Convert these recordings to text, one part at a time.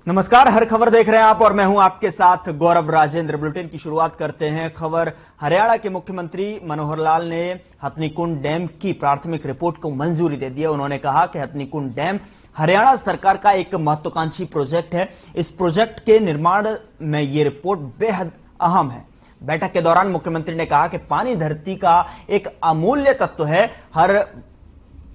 नमस्कार, हर खबर देख रहे हैं आप और मैं हूं आपके साथ गौरव राजेंद्र। बुलेटिन की शुरुआत करते हैं। खबर हरियाणा के मुख्यमंत्री मनोहर लाल ने हथनीकुंड डैम की प्राथमिक रिपोर्ट को मंजूरी दे दी है। उन्होंने कहा कि हथनीकुंड डैम हरियाणा सरकार का एक महत्वाकांक्षी प्रोजेक्ट है। इस प्रोजेक्ट के निर्माण में ये रिपोर्ट बेहद अहम है। बैठक के दौरान मुख्यमंत्री ने कहा कि पानी धरती का एक अमूल्य तत्व है। हर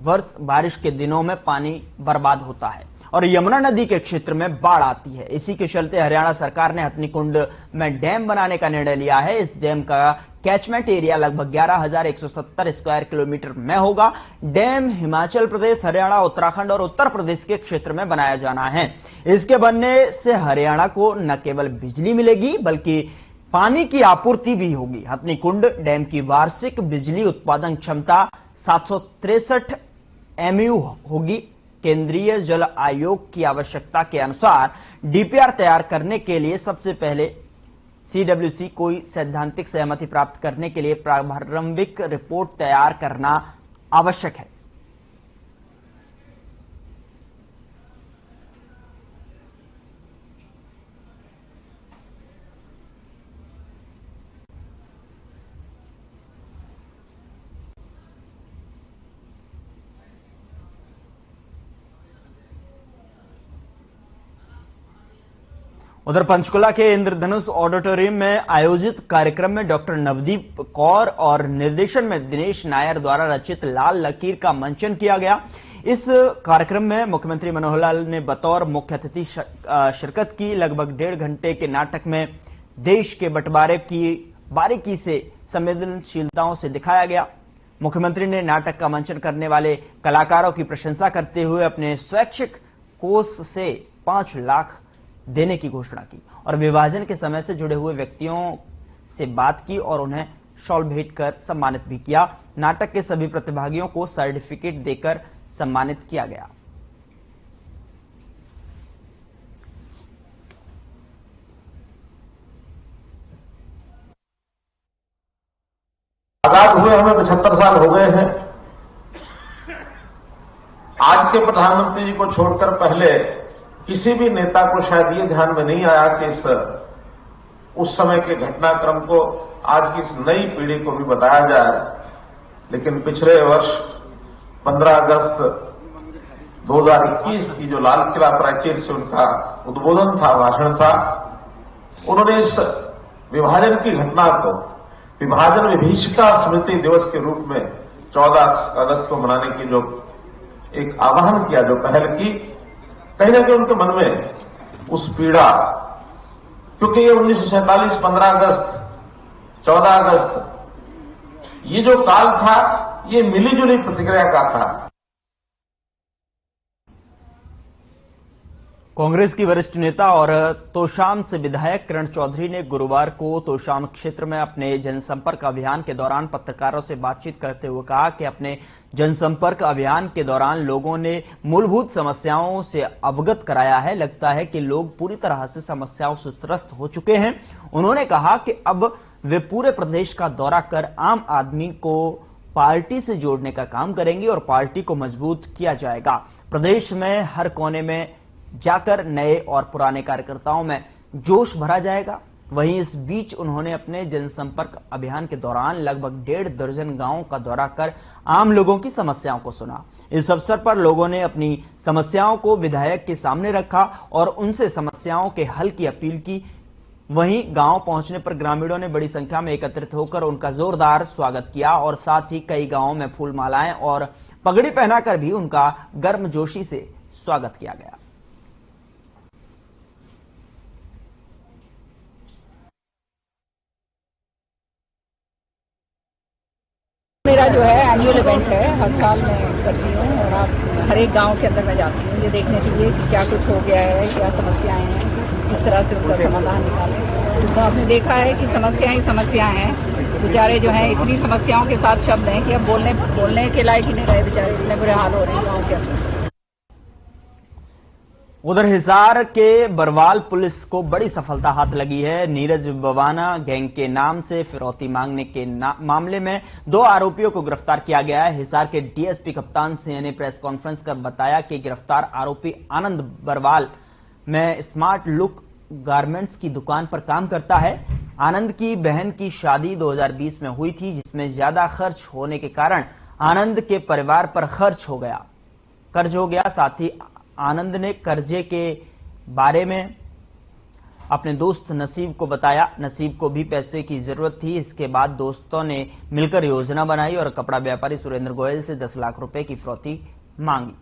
वर्ष बारिश के दिनों में पानी बर्बाद होता है और यमुना नदी के क्षेत्र में बाढ़ आती है। इसी के चलते हरियाणा सरकार ने हथनीकुंड में डैम बनाने का निर्णय लिया है। इस डैम का कैचमेंट एरिया लगभग 11,170 स्क्वायर किलोमीटर में होगा। डैम हिमाचल प्रदेश, हरियाणा, उत्तराखंड और उत्तर प्रदेश के क्षेत्र में बनाया जाना है। इसके बनने से हरियाणा को न केवल बिजली मिलेगी बल्कि पानी की आपूर्ति भी होगी। हथनीकुंड डैम की वार्षिक बिजली उत्पादन क्षमता 763 MU होगी। केंद्रीय जल आयोग की आवश्यकता के अनुसार डीपीआर तैयार करने के लिए सबसे पहले सीडब्ल्यूसी को सैद्धांतिक सहमति प्राप्त करने के लिए प्रारंभिक रिपोर्ट तैयार करना आवश्यक है। उधर पंचकुला के इंद्रधनुष ऑडिटोरियम में आयोजित कार्यक्रम में डॉक्टर नवदीप कौर और निर्देशन में दिनेश नायर द्वारा रचित लाल लकीर का मंचन किया गया। इस कार्यक्रम में मुख्यमंत्री मनोहर लाल ने बतौर मुख्य अतिथि शिरकत की। लगभग 1.5 घंटे के नाटक में देश के बंटवारे की बारीकी से संवेदनशीलताओं से दिखाया गया। मुख्यमंत्री ने नाटक का मंचन करने वाले कलाकारों की प्रशंसा करते हुए अपने स्वैच्छिक कोष से 5 लाख देने की घोषणा की और विभाजन के समय से जुड़े हुए व्यक्तियों से बात की और उन्हें शॉल भेंट कर सम्मानित भी किया। नाटक के सभी प्रतिभागियों को सर्टिफिकेट देकर सम्मानित किया गया। आजाद हुए हमें 75 साल हो गए हैं। आज के प्रधानमंत्री जी को छोड़कर पहले किसी भी नेता को शायद ये ध्यान में नहीं आया कि उस समय के घटनाक्रम को आज की इस नई पीढ़ी को भी बताया जाए। लेकिन पिछले वर्ष 15 अगस्त 2021 की जो लाल किला प्राचीर से उनका उद्बोधन था, भाषण था, उन्होंने इस विभाजन की घटना को विभाजन विभीषिका स्मृति दिवस के रूप में 14 अगस्त को मनाने की जो एक आह्वान किया, जो पहल की, कहीं ना कहीं उनके मन में उस पीड़ा, क्योंकि ये 1947, 15 अगस्त, 14 अगस्त, ये जो काल था, ये मिलीजुली प्रतिक्रिया का था। कांग्रेस की वरिष्ठ नेता और तोशाम से विधायक किरण चौधरी ने गुरुवार को तोशाम क्षेत्र में अपने जनसंपर्क अभियान के दौरान पत्रकारों से बातचीत करते हुए कहा कि अपने जनसंपर्क अभियान के दौरान लोगों ने मूलभूत समस्याओं से अवगत कराया है। लगता है कि लोग पूरी तरह से समस्याओं से त्रस्त हो चुके हैं। उन्होंने कहा कि अब वे पूरे प्रदेश का दौरा कर आम आदमी को पार्टी से जोड़ने का काम करेंगे और पार्टी को मजबूत किया जाएगा। प्रदेश में हर कोने में जाकर नए और पुराने कार्यकर्ताओं में जोश भरा जाएगा। वहीं इस बीच उन्होंने अपने जनसंपर्क अभियान के दौरान लगभग 1.5 दर्जन गांवों का दौरा कर आम लोगों की समस्याओं को सुना। इस अवसर पर लोगों ने अपनी समस्याओं को विधायक के सामने रखा और उनसे समस्याओं के हल की अपील की। वहीं गांव पहुंचने पर ग्रामीणों ने बड़ी संख्या में एकत्रित होकर उनका जोरदार स्वागत किया और साथ ही कई गांवों में फूल मालाएं और पगड़ी पहनाकर भी उनका गर्मजोशी से स्वागत किया गया। मेरा जो है एनुअल इवेंट है, हर साल मैं करती हूँ और आप हर एक गांव के अंदर मैं जाती हूँ ये देखने के लिए कि क्या कुछ हो गया है, क्या समस्याएं हैं, किस तरह से उनका समाधान निकालें। तो आपने देखा है कि समस्याएं ही समस्याएं हैं। बेचारे जो हैं इतनी समस्याओं के साथ शब्द हैं कि अब बोलने के लायक ही नहीं रहे बेचारे, इतने बुरे हाल हो रहे हैं गाँव के अंदर। उधर हिसार के बरवाल पुलिस को बड़ी सफलता हाथ लगी है। नीरज बवाना गैंग के नाम से फिरौती मांगने के मामले में 2 आरोपियों को गिरफ्तार किया गया है। हिसार के डीएसपी कप्तान सिंह ने प्रेस कॉन्फ्रेंस कर बताया कि गिरफ्तार आरोपी आनंद बरवाल में स्मार्ट लुक गारमेंट्स की दुकान पर काम करता है। आनंद की बहन की शादी 2020 में हुई थी, जिसमें ज्यादा खर्च होने के कारण आनंद के परिवार पर कर्ज हो गया। साथ ही आनंद ने कर्जे के बारे में अपने दोस्त नसीब को बताया। नसीब को भी पैसे की जरूरत थी। इसके बाद दोस्तों ने मिलकर योजना बनाई और कपड़ा व्यापारी सुरेंद्र गोयल से 10 लाख रुपए की फिरौती मांगी।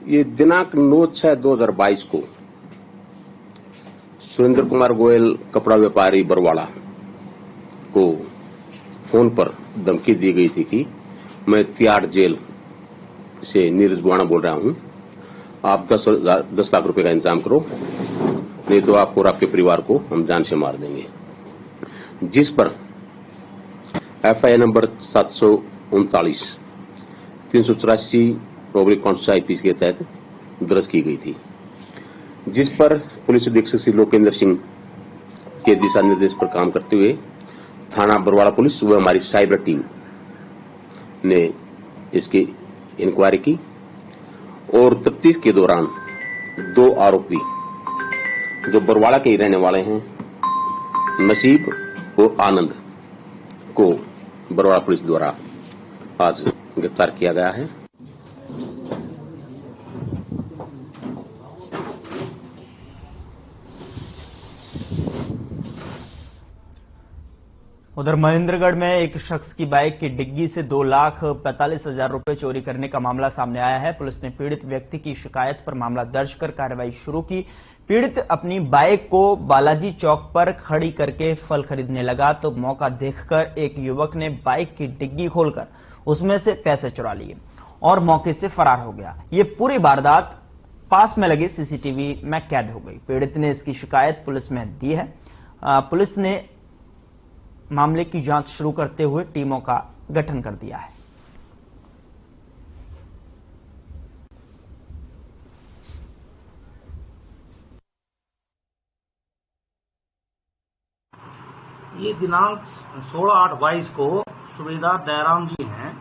ये दिनांक 9/6/2022 को सुरेंद्र कुमार गोयल कपड़ा व्यापारी बरवाड़ा को फोन पर धमकी दी गई थी कि मैं तिहाड़ जेल से नीरज बुआना बोल रहा हूं, आप 10 लाख रुपए का इंतजाम करो, नहीं तो आपको और आपके परिवार को हम जान से मार देंगे। जिस पर FIR नंबर 739 384 IPC के तहत दर्ज की गई थी, जिस पर पुलिस अधीक्षक श्री लोकेंद्र सिंह के दिशा निर्देश पर काम करते हुए थाना बरवाड़ा पुलिस व हमारी साइबर टीम ने इसकी इंक्वायरी की और तफ्तीश के दौरान 2 आरोपी जो बरवाड़ा के ही रहने वाले हैं, नसीब और आनंद, को बरवाड़ा पुलिस द्वारा आज गिरफ्तार किया गया है। उधर महेंद्रगढ़ में एक शख्स की बाइक की डिग्गी से 2,45,000 रुपए चोरी करने का मामला सामने आया है। पुलिस ने पीड़ित व्यक्ति की शिकायत पर मामला दर्ज कर कार्रवाई शुरू की। पीड़ित अपनी बाइक को बालाजी चौक पर खड़ी करके फल खरीदने लगा तो मौका देखकर एक युवक ने बाइक की डिग्गी खोलकर उसमें से पैसे चुरा लिए और मौके से फरार हो गया। ये पूरी वारदात पास में लगे CCTV में कैद हो गई। पीड़ित ने इसकी शिकायत पुलिस में दी है। पुलिस ने मामले की जांच शुरू करते हुए टीमों का गठन कर दिया है। ये दिनांक 16/8/22 को सूबेदार दयाराम जी हैं,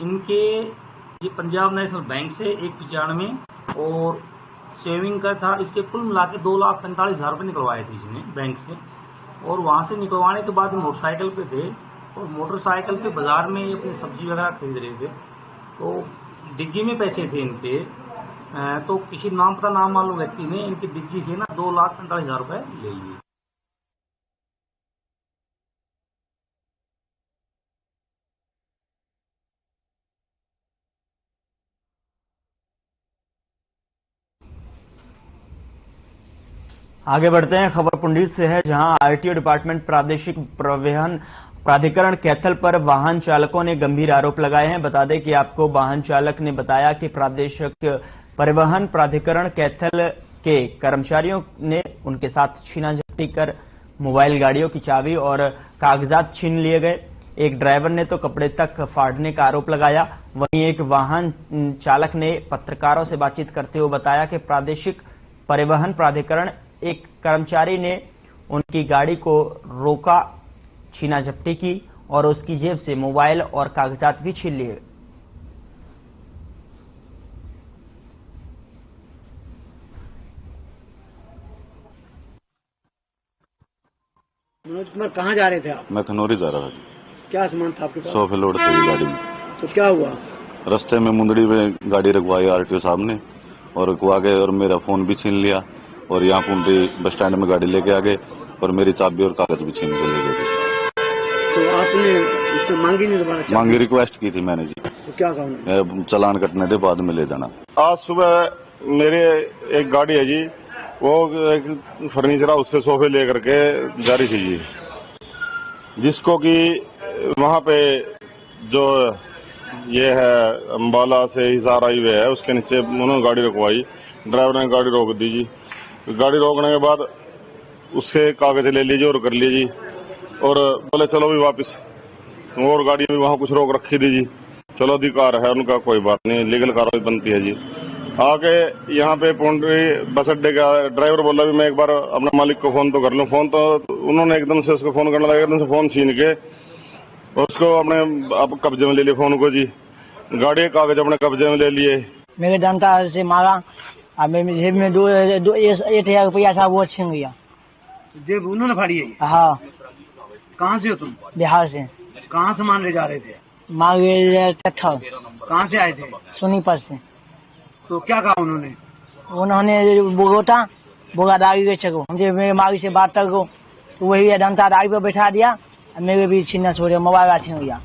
इनके ये पंजाब नेशनल बैंक से 195 और सेविंग का था, इसके कुल मिला के 2,45,000 रुपये निकलवाए थे इसने बैंक से। और वहां से निकलवाने के बाद मोटरसाइकिल पे थे और मोटरसाइकिल पे बाजार में अपनी सब्जी वगैरह खरीद रहे थे, तो डिग्गी में पैसे थे इनके। तो किसी नाम पता नाम मालूम व्यक्ति ने इनकी डिग्गी से ना 2,45,000 रुपये ले लिए। आगे बढ़ते हैं, खबर पुंडीर से है, जहां RTO डिपार्टमेंट प्रादेशिक परिवहन प्राधिकरण कैथल पर वाहन चालकों ने गंभीर आरोप लगाए हैं। बता दें कि आपको वाहन चालक ने बताया कि प्रादेशिक परिवहन प्राधिकरण कैथल के कर्मचारियों ने उनके साथ छीना झपटी कर मोबाइल गाड़ियों की चाबी और कागजात छीन लिए गए। एक ड्राइवर ने तो कपड़े तक फाड़ने का आरोप लगाया। वहीं एक वाहन चालक ने पत्रकारों से बातचीत करते हुए बताया कि प्रादेशिक परिवहन प्राधिकरण एक कर्मचारी ने उनकी गाड़ी को रोका, छीना झपटी की और उसकी जेब से मोबाइल और कागजात भी छीन लिए। मनोज कुमार, कहाँ जा रहे थे आप? मैं खनौरी जा रहा था। क्या सामान था आपके पास? सोफे लोड थे गाड़ी में। तो क्या हुआ? रास्ते में मुंदड़ी में गाड़ी रखवाई RTO साहब ने और रखवा गए और मेरा फोन भी छीन लिया और यहाँ पुंडी बस स्टैंड में गाड़ी लेके आ गए और मेरी चाबी और कागज भी छीन के ले गए। तो आपने इसको मांगी नहीं दोबारा? मांगी, रिक्वेस्ट की थी मैंने जी। तो क्या कहा? चालान कटने के बाद में ले जाना। आज सुबह मेरे एक गाड़ी है जी, वो एक फर्नीचर उससे सोफे लेकर के जा रही थी जी, जिसको कि वहां पे जो ये है अम्बाला से हिसार हाईवे है, उसके नीचे उन्होंने गाड़ी रुकवाई। ड्राइवर ने गाड़ी रोक दी जी। गाड़ी रोकने के बाद उससे कागज ले लीजिए और कर लीजिए और बोले चलो भी वापस, और गाड़ी भी वहां कुछ रोक रखी थी जी। चलो अधिकार है उनका, कोई बात नहीं, लीगल कार्रवाई बनती है जी। आके यहाँ पे पुंडरी बस अड्डे का ड्राइवर बोला भी मैं एक बार अपने मालिक को फोन तो कर लूं। फोन तो उन्होंने एकदम से उसको फोन करने लगा, एकदम से फोन छीन के उसको अपने अब कब्जे में ले लिए, फोन को जी, गाड़ी के कागज अपने कब्जे में ले लिए। मेरे डंडा से मारा और मेरी जेब में 1,000 रुपया था, वो छीन गया। जेब उन्होंने फाड़ी है? हाँ। कहाँ से हो तुम? बिहार से। कहाँ से मान ले जा रहे थे? मांगे तत्थर। कहाँ से आए थे? सोनीपत से। तो क्या कहा उन्होंने? उन्होंने बोगादारी के चको मुझे मेरे मारी से बात कर गो, तो वही डंडा दारी पर बैठा दिया, मेरे भी छीनना छोड़, मोबाइल छीन गया।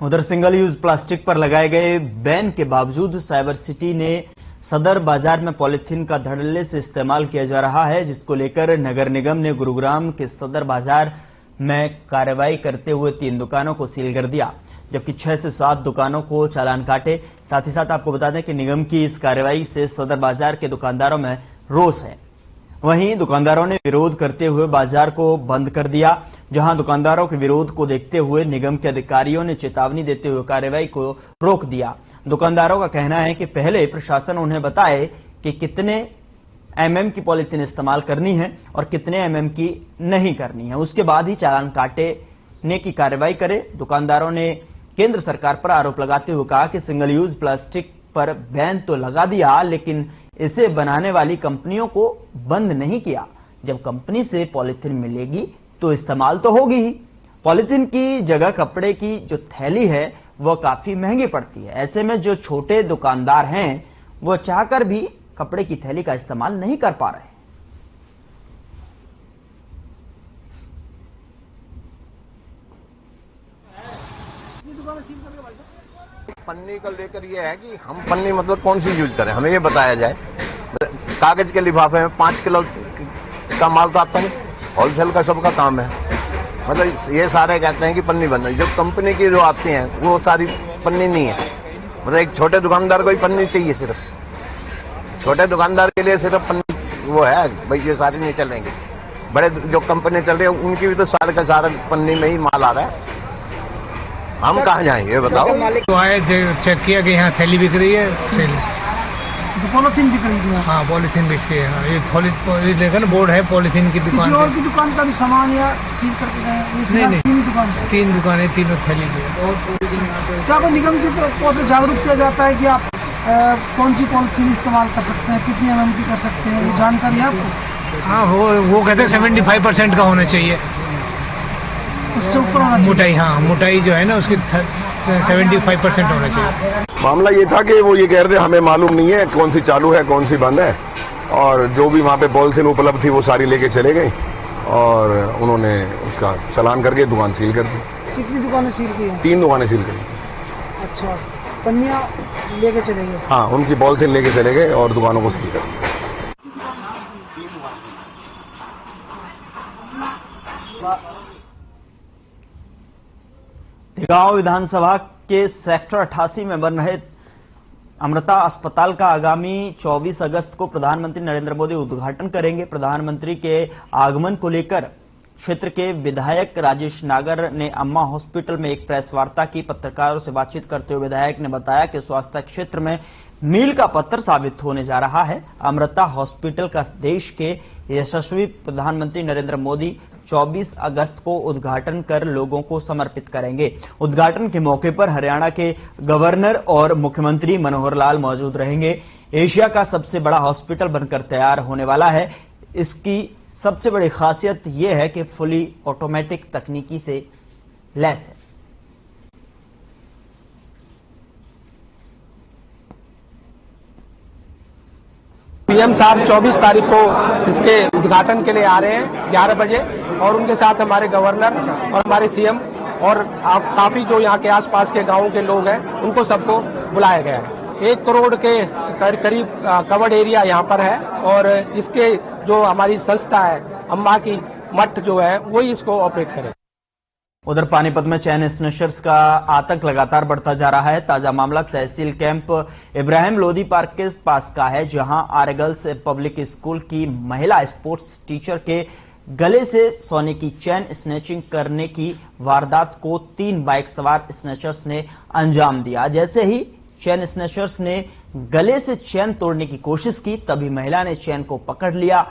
उधर सिंगल यूज प्लास्टिक पर लगाए गए बैन के बावजूद साइबर सिटी ने सदर बाजार में पॉलिथीन का धड़ल्ले से इस्तेमाल किया जा रहा है, जिसको लेकर नगर निगम ने गुरुग्राम के सदर बाजार में कार्रवाई करते हुए 3 दुकानों को सील कर दिया, जबकि 6 से 7 दुकानों को चालान काटे। साथ ही साथ आपको बता दें कि निगम की इस कार्रवाई से सदर बाजार के दुकानदारों में रोष है। वहीं दुकानदारों ने विरोध करते हुए बाजार को बंद कर दिया, जहां दुकानदारों के विरोध को देखते हुए निगम के अधिकारियों ने चेतावनी देते हुए कार्रवाई को रोक दिया। दुकानदारों का कहना है कि पहले प्रशासन उन्हें बताए कि कितने एमएम की पॉलिथीन इस्तेमाल करनी है और कितने एमएम की नहीं करनी है, उसके बाद ही चालान काटने की कार्रवाई करे। दुकानदारों ने केंद्र सरकार पर आरोप लगाते हुए कहा कि सिंगल यूज प्लास्टिक पर बैन तो लगा दिया, लेकिन इसे बनाने वाली कंपनियों को बंद नहीं किया। जब कंपनी से पॉलिथीन मिलेगी तो इस्तेमाल तो होगी ही। पॉलिथीन की जगह कपड़े की जो थैली है वह काफी महंगी पड़ती है। ऐसे में जो छोटे दुकानदार हैं वह चाहकर भी कपड़े की थैली का इस्तेमाल नहीं कर पा रहे। पन्नी को लेकर ये है कि हम पन्नी मतलब कौन सी यूज करें, हमें ये बताया जाए। कागज के लिफाफे में 5 किलो का माल तो आता नहीं, होलसेल का सबका काम है। मतलब ये सारे कहते हैं कि पन्नी बन रही, जो कंपनी की जो आती हैं वो सारी पन्नी नहीं है। मतलब एक छोटे दुकानदार को ही पन्नी चाहिए, सिर्फ छोटे दुकानदार के लिए सिर्फ पन्नी वो है भाई, ये सारी नहीं चलेंगे। बड़े जो कंपनी चल रही है उनकी भी तो सारे का सारा पन्नी में ही माल आ रहा है। हम कहाँ जाएंगे ये बताओ। तो आए चेक किया कि यहाँ थैली बिक रही है, सेल पॉलिथीन बिक रही है। हाँ पॉलिथीन बिकती है। हाँ, ये देखा ना बोर्ड है पॉलिथीन की दुकान। किसी और की दुकान का भी सामान या सील करके गए? नहीं, 3 दुकानें, तीनों थैली की। क्या कोई निगम की तरफ से जागरूक किया जाता है कि आप कौन सी पॉलिथीन इस्तेमाल कर सकते हैं, कितनी एमएम की कर सकते हैं, ये जानकारी है आपको? हाँ वो कहते हैं 75% का होना चाहिए, उससे ऊपर मोटाई। हाँ मोटाई जो है ना उसकी 75% होना चाहिए। मामला ये था कि वो ये कह रहे थे हमें मालूम नहीं है कौन सी चालू है कौन सी बंद है, और जो भी वहां पे पॉलिथीन उपलब्ध थी वो सारी लेके चले गए और उन्होंने उसका चालान करके दुकान सील कर दी। कितनी दुकानें सील की? 3 दुकानें सील कर दी। अच्छा, पन्नियां लेके चले गए? हाँ, उनकी पॉलिथीन लेके चले गए और दुकानों को सील कर दिया। गांव विधानसभा के सेक्टर 88 में बन रहे अमृता अस्पताल का आगामी 24 अगस्त को प्रधानमंत्री नरेंद्र मोदी उद्घाटन करेंगे। प्रधानमंत्री के आगमन को लेकर क्षेत्र के विधायक राजेश नागर ने अम्मा हॉस्पिटल में एक प्रेस वार्ता की। पत्रकारों से बातचीत करते हुए विधायक ने बताया कि स्वास्थ्य क्षेत्र में मील का पत्थर साबित होने जा रहा है। अमृता हॉस्पिटल का देश के यशस्वी प्रधानमंत्री नरेंद्र मोदी 24 अगस्त को उद्घाटन कर लोगों को समर्पित करेंगे। उद्घाटन के मौके पर हरियाणा के गवर्नर और मुख्यमंत्री मनोहर लाल मौजूद रहेंगे। एशिया का सबसे बड़ा हॉस्पिटल बनकर तैयार होने वाला है। इसकी सबसे बड़ी खासियत यह है कि फुली ऑटोमेटिक तकनीकी से लैस है। पीएम साहब 24 तारीख को इसके उद्घाटन के लिए आ रहे हैं 11 बजे, और उनके साथ हमारे गवर्नर और हमारे सीएम और काफी जो यहाँ के आसपास के गांवों के लोग हैं उनको सबको बुलाया गया है। 1 करोड़ के करीब कवर्ड एरिया यहाँ पर है, और इसके जो हमारी संस्था है अम्मा की मठ जो है वही इसको ऑपरेट करे। उधर पानीपत में चैन स्नैचर्स का आतंक लगातार बढ़ता जा रहा है। ताजा मामला तहसील कैंप इब्राहिम लोधी पार्क के पास का है, जहां आर्य गर्ल्स पब्लिक स्कूल की महिला स्पोर्ट्स टीचर के गले से सोने की चैन स्नैचिंग करने की वारदात को 3 बाइक सवार स्नैचर्स ने अंजाम दिया। जैसे ही चैन स्नैचर्स ने गले से चैन तोड़ने की कोशिश की, तभी महिला ने चैन को पकड़ लिया,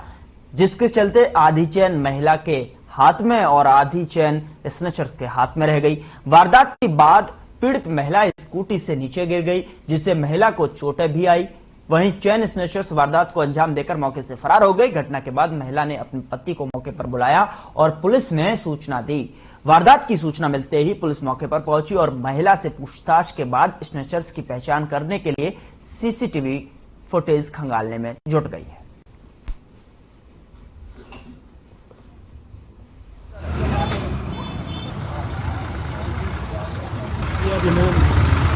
जिसके चलते आधी चैन महिला के हाथ में और आधी चेन स्नेचर्स के हाथ में रह गई। वारदात के बाद पीड़ित महिला स्कूटी से नीचे गिर गई, जिससे महिला को चोटें भी आई। वहीं चेन स्नेचर्स वारदात को अंजाम देकर मौके से फरार हो गई। घटना के बाद महिला ने अपने पति को मौके पर बुलाया और पुलिस में सूचना दी। वारदात की सूचना मिलते ही पुलिस मौके पर पहुंची और महिला से पूछताछ के बाद स्नेचर्स की पहचान करने के लिए सीसीटीवी फुटेज खंगालने में जुट गई है।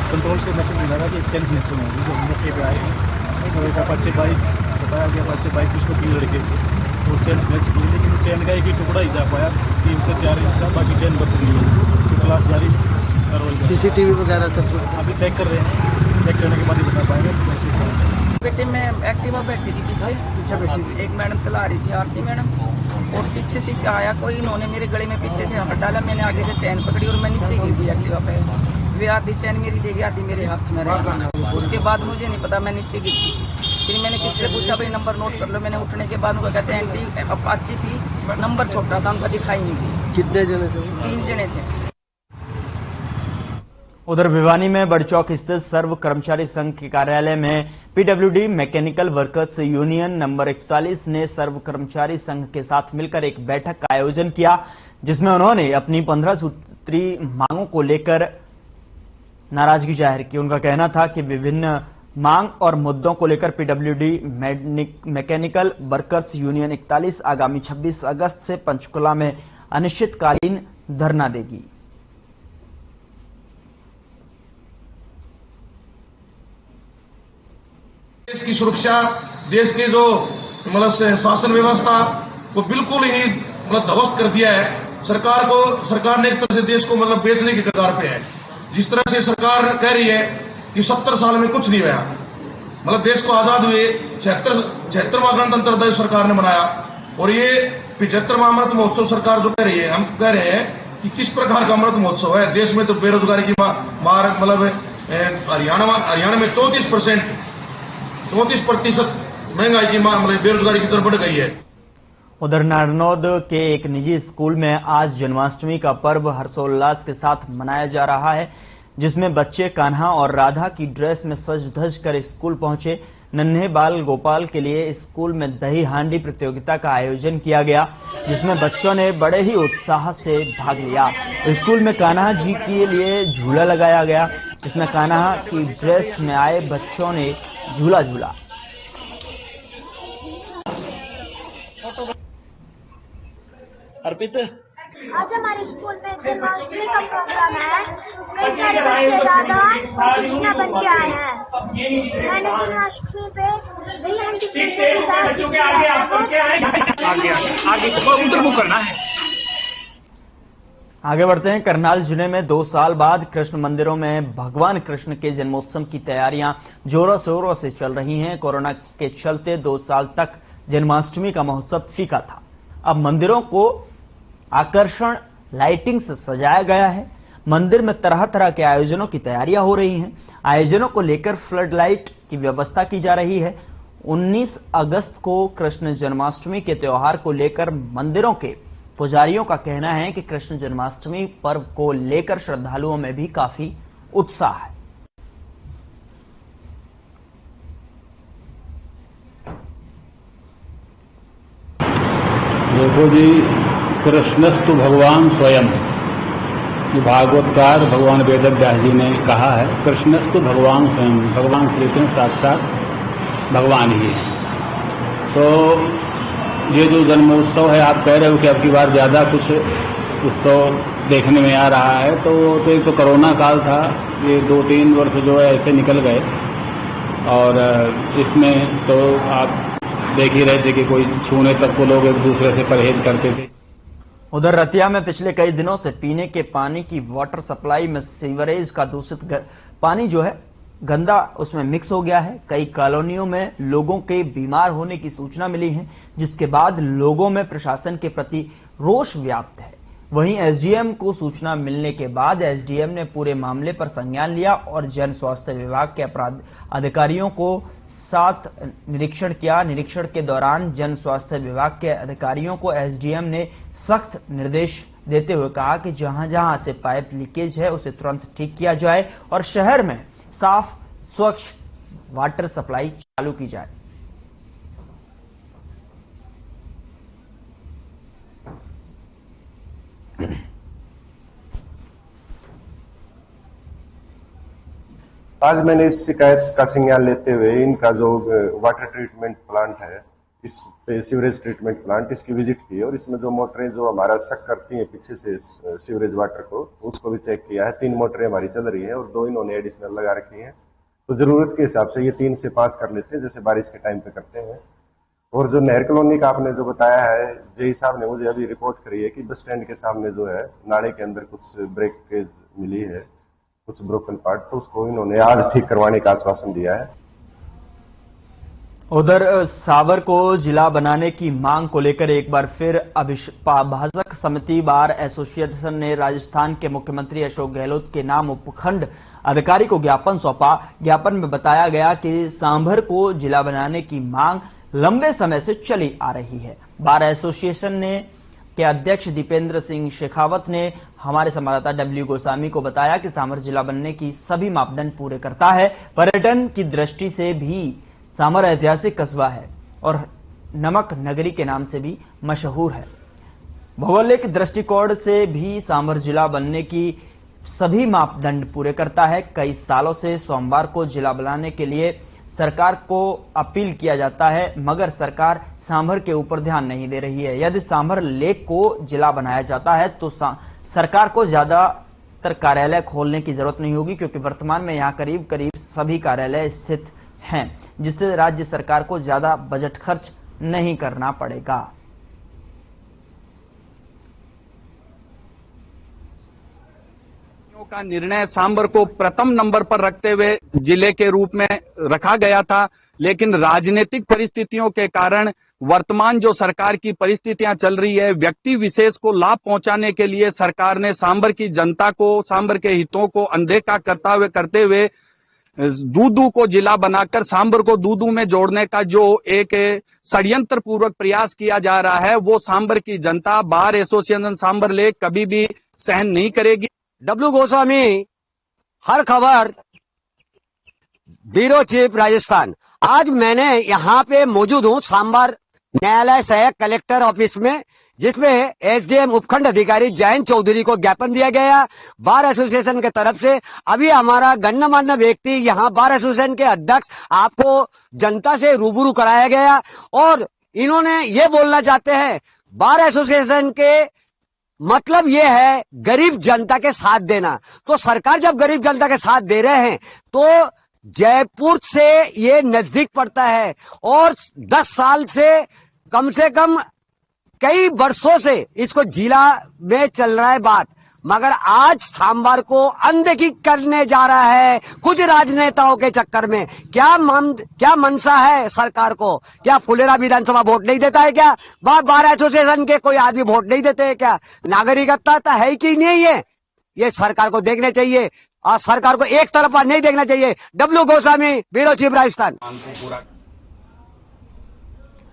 कंट्रोल से मैसेज मिला था कि एक चेन स्नेचर होगी, जो मौके पे आए तो एक अपाचे बाइक बताया गया, अपाचे बाइक उसको 3 लड़के वो चेन स्नेच की, लेकिन चेन का एक ही टुकड़ा ही जा पाया 3 से 4 इंच का, बाकी चेन बच गई है। उसकी तलाश जारी कार्रवाई सीसीटीवी वगैरह सब कुछ अभी चेक कर रहे हैं, चेक करने के बाद ही बता पाएंगे। बेटे में एक्टिवा बैठी थी पीछे बैठी, एक मैडम चला रही थी आरती मैडम, और पीछे से आया कोई, इन्होंने मेरे गले में पीछे से हाथ डाला, मैंने आगे से चैन पकड़ी और मैं नीचे गिर गई एक्टिवा पे। वे आधी चैन मेरी ले गई, आधी मेरे हाथ में रही। उसके बाद मुझे नहीं पता मैं नीचे गिर गई। फिर मैंने किसी से पूछा भाई नंबर नोट कर लो, मैंने उठने के बाद उनको कहते हैं एंटी अपाची थी, नंबर छोटा था, उनका दिखाई नहीं दी। कितने जने थे? 3 जने थे। उधर भिवानी में बड़चौक स्थित सर्व कर्मचारी संघ के कार्यालय में PWD mechanical workers union number 41 ने सर्व कर्मचारी संघ के साथ मिलकर एक बैठक का आयोजन किया, जिसमें उन्होंने अपनी 15 सूत्री मांगों को लेकर नाराजगी जाहिर की। उनका कहना था कि विभिन्न मांग और मुद्दों को लेकर पीडब्ल्यूडी मैकेनिकल वर्कर्स यूनियन 41 आगामी 26 अगस्त से पंचकुला में अनिश्चितकालीन धरना देगी। देश की सुरक्षा, देश के जो मतलब शासन व्यवस्था को बिल्कुल ही मतलब ध्वस्त कर दिया है। सरकार ने एक तरह से देश को मतलब बेचने की कगार पे है। जिस तरह से सरकार कह रही है कि 70 साल में कुछ नहीं हुआ, मतलब देश को आजाद हुए 76वां गणतंत्र दिवस सरकार ने बनाया, और ये 75वां अमृत महोत्सव सरकार जो कह रही है, हम कह रहे हैं कि किस प्रकार का अमृत महोत्सव है। देश में तो बेरोजगारी की मार मतलब हरियाणा में 34% महंगाई की मार मतलब बेरोजगारी की दर बढ़ गई है। उधर नारनौद के एक निजी स्कूल में आज जन्माष्टमी का पर्व हर्षोल्लास के साथ मनाया जा रहा है, जिसमें बच्चे कान्हा और राधा की ड्रेस में सज धज कर स्कूल पहुंचे। नन्हे बाल गोपाल के लिए स्कूल में दही हांडी प्रतियोगिता का आयोजन किया गया, जिसमें बच्चों ने बड़े ही उत्साह से भाग लिया। स्कूल में कान्हा जी के लिए झूला लगाया गया, जिसमें कान्हा की ड्रेस में आए बच्चों ने झूला झूला। अर्पित, आज हमारे स्कूल में जन्माष्टमी का प्रोग्राम है। कई सारे बच्चे राधा और कृष्णा बन के आए हैं। मैंने जन्माष्टमी पे दही हांडी करना है। आगे बढ़ते हैं। करनाल जिले में 2 साल बाद कृष्ण मंदिरों में भगवान कृष्ण के जन्मोत्सव की तैयारियां जोरों शोरों से चल रही हैं। कोरोना के चलते 2 साल तक जन्माष्टमी का महोत्सव फीका था। अब मंदिरों को आकर्षण लाइटिंग से सजाया गया है। मंदिर में तरह तरह के आयोजनों की तैयारियां हो रही हैं। आयोजनों को लेकर फ्लड लाइट की व्यवस्था की जा रही है। 19 अगस्त को कृष्ण जन्माष्टमी के त्योहार को लेकर मंदिरों के पुजारियों का कहना है कि कृष्ण जन्माष्टमी पर्व को लेकर श्रद्धालुओं में भी काफी उत्साह है। देखो जी, कृष्णस्तु भगवान स्वयं, भागवतकार भगवान वेदव्यास जी ने कहा है, कृष्णस्तु भगवान स्वयं, भगवान श्री कृष्ण साक्षात भगवान ही है। तो ये जो जन्मोत्सव है, आप कह रहे हो कि अब की बार ज्यादा कुछ उत्सव देखने में आ रहा है, तो एक तो कोरोना काल था, ये 2-3 वर्ष जो है ऐसे निकल गए, और इसमें तो आप देख ही रहे थे कि कोई छूने तक को लोग एक दूसरे से परहेज करते थे। उधर रतिया में पिछले कई दिनों से पीने के पानी की वाटर सप्लाई में सीवरेज का दूषित पानी जो है गंदा उसमें मिक्स हो गया है। कई कॉलोनियों में लोगों के बीमार होने की सूचना मिली है, जिसके बाद लोगों में प्रशासन के प्रति रोष व्याप्त है। वहीं एसडीएम को सूचना मिलने के बाद एसडीएम ने पूरे मामले पर संज्ञान लिया और जन स्वास्थ्य विभाग के अपराध अधिकारियों को साथ निरीक्षण किया। निरीक्षण के दौरान जन स्वास्थ्य विभाग के अधिकारियों को एसडीएम ने सख्त निर्देश देते हुए कहा कि जहां जहां से पाइप लीकेज है उसे तुरंत ठीक किया जाए और शहर में साफ स्वच्छ वाटर सप्लाई चालू की जाए। आज मैंने इस शिकायत का संज्ञान लेते हुए इनका जो वाटर ट्रीटमेंट प्लांट है, इस सीवरेज ट्रीटमेंट प्लांट, इसकी विजिट की और इसमें जो मोटरें जो हमारा शक करती हैं पीछे से सीवरेज वाटर को, उसको भी चेक किया है। 3 मोटरें हमारी चल रही हैं और 2 इन्होंने एडिशनल लगा रखी हैं। तो जरूरत के हिसाब से ये 3 से 5 कर लेते हैं, जैसे बारिश के टाइम पे करते हैं। और जो नहर कॉलोनी का आपने जो बताया है, जेई साहब ने मुझे अभी रिपोर्ट करी है कि बस स्टैंड के सामने जो है नाले के अंदर कुछ ब्रेकेज मिली है, कुछ ब्रोकन पार्ट, तो उसको इन्होंने आज ठीक करवाने का आश्वासन दिया है। उधर सावर को जिला बनाने की मांग को लेकर एक बार फिर अभिभाषक समिति बार एसोसिएशन ने राजस्थान के मुख्यमंत्री अशोक गहलोत के नाम उपखंड अधिकारी को ज्ञापन सौंपा। ज्ञापन में बताया गया कि सांभर को जिला बनाने की मांग लंबे समय से चली आ रही है। बार एसोसिएशन के अध्यक्ष दीपेंद्र सिंह शेखावत ने हमारे संवाददाता डब्ल्यू गोस्वामी को बताया कि सांभर जिला बनने की सभी मापदंड पूरे करता है। पर्यटन की दृष्टि से भी सांभर ऐतिहासिक कस्बा है और नमक नगरी के नाम से भी मशहूर है। भौगोलिक दृष्टिकोण से भी सांभर जिला बनने की सभी मापदंड पूरे करता है। कई सालों से सोमवार को जिला बनाने के लिए सरकार को अपील किया जाता है, मगर सरकार सांभर के ऊपर ध्यान नहीं दे रही है। यदि सांभर लेक को जिला बनाया जाता है तो सरकार को ज्यादातर कार्यालय खोलने की जरूरत नहीं होगी, क्योंकि वर्तमान में यहां करीब करीब सभी कार्यालय स्थित हैं, जिससे राज्य सरकार को ज्यादा बजट खर्च नहीं करना पड़ेगा। का निर्णय सांभर को प्रथम नंबर पर रखते हुए जिले के रूप में रखा गया था, लेकिन राजनीतिक परिस्थितियों के कारण वर्तमान जो सरकार की परिस्थितियां चल रही है, व्यक्ति विशेष को लाभ पहुंचाने के लिए सरकार ने सांभर की जनता को, सांभर के हितों को अनदेखा करते हुए दूदू को जिला बनाकर सांभर को दूदू में जोड़ने का जो एक षड्यंत्र पूर्वक प्रयास किया जा रहा है, वो सांभर की जनता, बार एसोसिएशन सांभर लेक कभी भी सहन नहीं करेगी। डब्ल्यू गोस्वामी, हर खबर, ब्यूरो चीफ राजस्थान। आज मैंने यहाँ पे मौजूद हूँ सांभर न्यायालय सहायक कलेक्टर ऑफिस में, जिसमें एसडीएम उपखंड अधिकारी जयंत चौधरी को ज्ञापन दिया गया बार एसोसिएशन के तरफ से। अभी हमारा गण्यमान्य व्यक्ति यहाँ बार एसोसिएशन के अध्यक्ष आपको जनता से रूबरू कराया गया और इन्होंने ये बोलना चाहते हैं, बार एसोसिएशन के मतलब ये है गरीब जनता के साथ देना। तो सरकार जब गरीब जनता के साथ दे रहे हैं तो जयपुर से ये नजदीक पड़ता है और 10 साल से कम कई वर्षों से इसको जिला में चल रहा है बात, मगर आज सांभर को अनदेखी करने जा रहा है कुछ राजनेताओं के चक्कर में। क्या मनसा है सरकार को? क्या फुलेरा विधानसभा वोट नहीं देता है क्या? बार एसोसिएशन के कोई आदमी वोट नहीं देते हैं क्या? नागरिकता है कि नहीं है? ये सरकार को देखने चाहिए और सरकार को एक तरफा नहीं देखना चाहिए। W Goswami, bureau chief Rajasthan.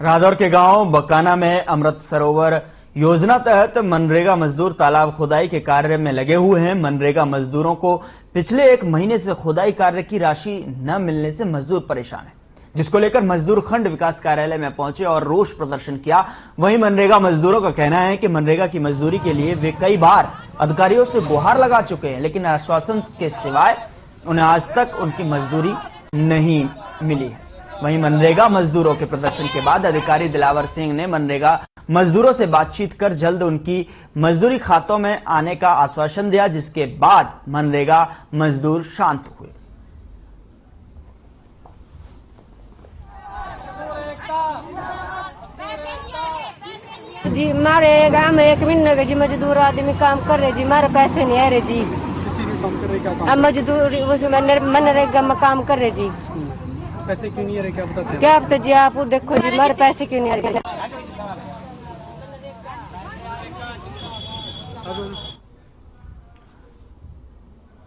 Radaur के गांव बकाना में अमृत सरोवर योजना तहत मनरेगा मजदूर तालाब खुदाई के कार्य में लगे हुए हैं। मनरेगा मजदूरों को पिछले 1 महीने से खुदाई कार्य की राशि न मिलने से मजदूर परेशान हैं, जिसको लेकर मजदूर खंड विकास कार्यालय में पहुंचे और रोष प्रदर्शन किया। वहीं मनरेगा मजदूरों का कहना है कि मनरेगा की मजदूरी के लिए वे कई बार अधिकारियों से गुहार लगा चुके हैं, लेकिन आश्वासन के सिवाय उन्हें आज तक उनकी मजदूरी नहीं मिली है। वहीं मनरेगा मजदूरों के प्रदर्शन के बाद अधिकारी दिलावर सिंह ने मनरेगा मजदूरों से बातचीत कर जल्द उनकी मजदूरी खातों में आने का आश्वासन दिया, जिसके बाद मनरेगा मजदूर शांत हुए। जी हमारे गांव में 1 महीने के जी मजदूर आदमी काम कर रहे जी, हमारे पैसे नहीं आ रहे जी। हम मजदूर उसमें मनरेगा में काम कर रहे जी। पैसे क्यों नहीं आ रहे, क्या बताते हैं? क्या बता जी, आप देखो जी हमारे पैसे क्यों नहीं आ रहे।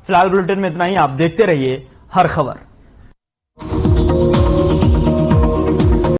फिलहाल बुलेटिन में इतना ही। आप देखते रहिए हर खबर।